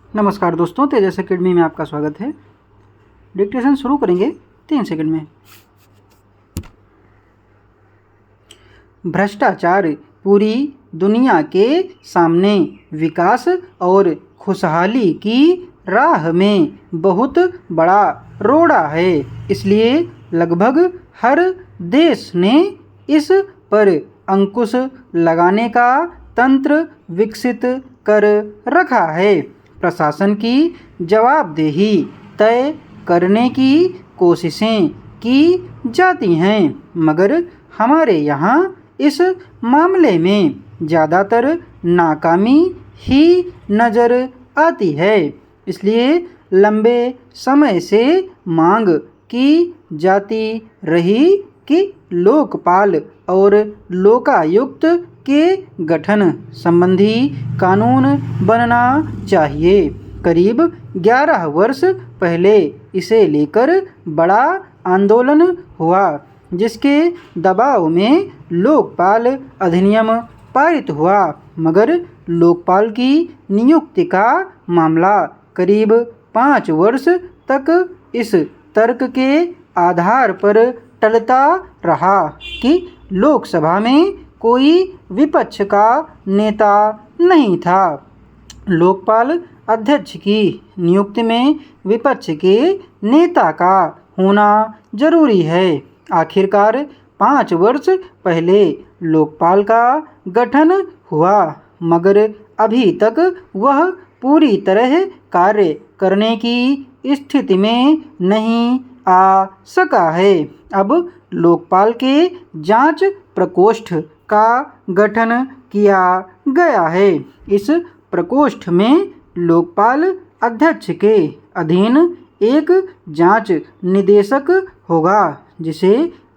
नमस्कार दोस्तों, तेजस एकेडमी में आपका स्वागत है। डिक्टेशन शुरू करेंगे 3 सेकंड में। भ्रष्टाचार पूरी दुनिया के सामने विकास और खुशहाली की राह में बहुत बड़ा रोड़ा है। इसलिए लगभग हर देश ने इस पर अंकुश लगाने का तंत्र विकसित कर रखा है। प्रशासन की जवाबदेही तय करने की कोशिशें की जाती हैं, मगर हमारे यहाँ इस मामले में ज़्यादातर नाकामी ही नज़र आती है। इसलिए लंबे समय से मांग की जाती रही कि लोकपाल और लोकायुक्त के गठन संबंधी कानून बनना चाहिए। करीब 11 वर्ष पहले इसे लेकर बड़ा आंदोलन हुआ, जिसके दबाव में लोकपाल अधिनियम पारित हुआ, मगर लोकपाल की नियुक्ति का मामला करीब 5 वर्ष तक इस तर्क के आधार पर टलता रहा कि लोकसभा में कोई विपक्ष का नेता नहीं था। लोकपाल अध्यक्ष की नियुक्ति में विपक्ष के नेता का होना जरूरी है। आखिरकार 5 वर्ष पहले लोकपाल का गठन हुआ, मगर अभी तक वह पूरी तरह कार्य करने की स्थिति में नहीं आ सका है। अब लोकपाल के जांच प्रकोष्ठ का गठन किया गया है। इस प्रकोष्ठ में लोकपाल अध्यक्ष के अधीन एक जांच निदेशक होगा, जिसे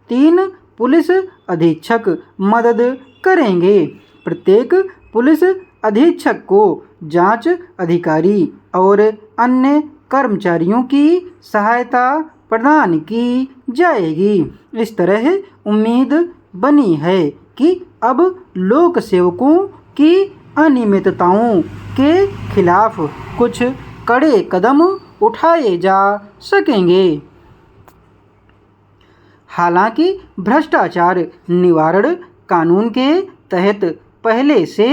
3 पुलिस अधीक्षक मदद करेंगे। प्रत्येक पुलिस अधीक्षक को जांच अधिकारी और अन्य कर्मचारियों की सहायता प्रदान की जाएगी। इस तरह उम्मीद बनी है कि अब लोक सेवकों की अनियमितताओं के खिलाफ कुछ कड़े कदम उठाए जा सकेंगे। हालांकि भ्रष्टाचार निवारण कानून के तहत पहले से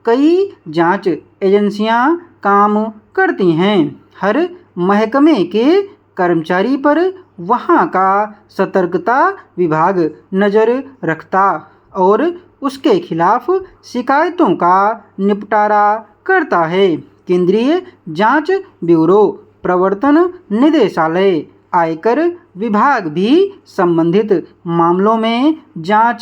कई जांच एजेंसियां काम करती हैं। हर महकमे के कर्मचारी पर वहां का सतर्कता विभाग नज़र रखता और उसके खिलाफ शिकायतों का निपटारा करता है। केंद्रीय जांच ब्यूरो, प्रवर्तन निदेशालय, आयकर विभाग भी संबंधित मामलों में जांच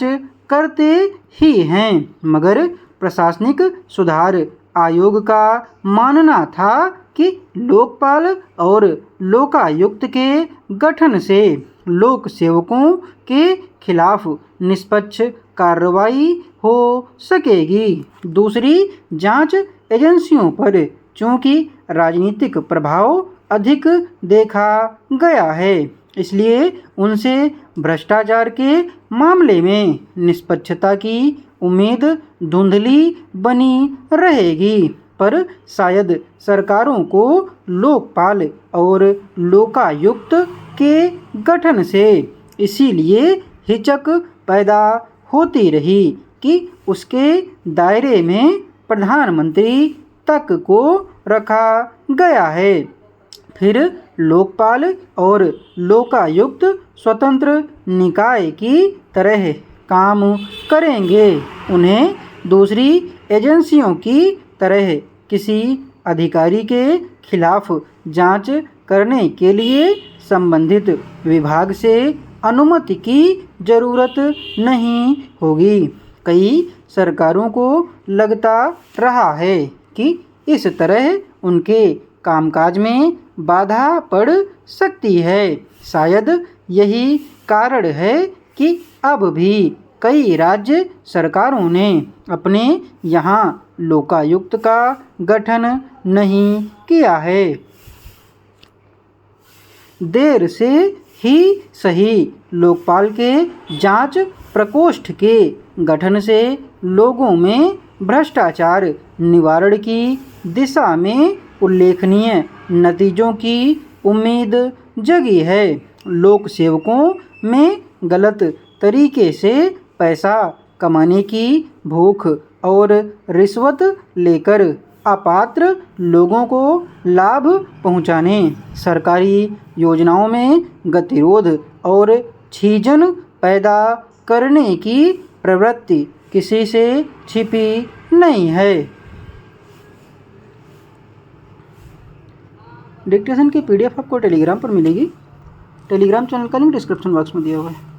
करते ही हैं, मगर प्रशासनिक सुधार आयोग का मानना था कि लोकपाल और लोकायुक्त के गठन से लोक सेवकों के खिलाफ निष्पक्ष कार्रवाई हो सकेगी। दूसरी जांच एजेंसियों पर चूंकि राजनीतिक प्रभाव अधिक देखा गया है, इसलिए उनसे भ्रष्टाचार के मामले में निष्पक्षता की उम्मीद धुंधली बनी रहेगी। पर शायद सरकारों को लोकपाल और लोकायुक्त के गठन से इसीलिए हिचक पैदा होती रही कि उसके दायरे में प्रधानमंत्री तक को रखा गया है। फिर लोकपाल और लोकायुक्त स्वतंत्र निकाय की तरह काम करेंगे। उन्हें दूसरी एजेंसियों की तरह किसी अधिकारी के खिलाफ जांच करने के लिए संबंधित विभाग से अनुमति की जरूरत नहीं होगी। कई सरकारों को लगता रहा है कि इस तरह उनके कामकाज में बाधा पड़ सकती है। शायद यही कारण है कि अब भी कई राज्य सरकारों ने अपने यहाँ लोकायुक्त का गठन नहीं किया है। देर से ही सही, लोकपाल के जांच प्रकोष्ठ के गठन से लोगों में भ्रष्टाचार निवारण की दिशा में उल्लेखनीय नतीजों की उम्मीद जगी है। लोक सेवकों में गलत तरीके से पैसा कमाने की भूख और रिश्वत लेकर अपात्र लोगों को लाभ पहुंचाने, सरकारी योजनाओं में गतिरोध और छीजन पैदा करने की प्रवृत्ति किसी से छिपी नहीं है। डिक्टेशन की PDF आपको टेलीग्राम पर मिलेगी। टेलीग्राम चैनल का लिंक डिस्क्रिप्शन बॉक्स में दिया हुआ है।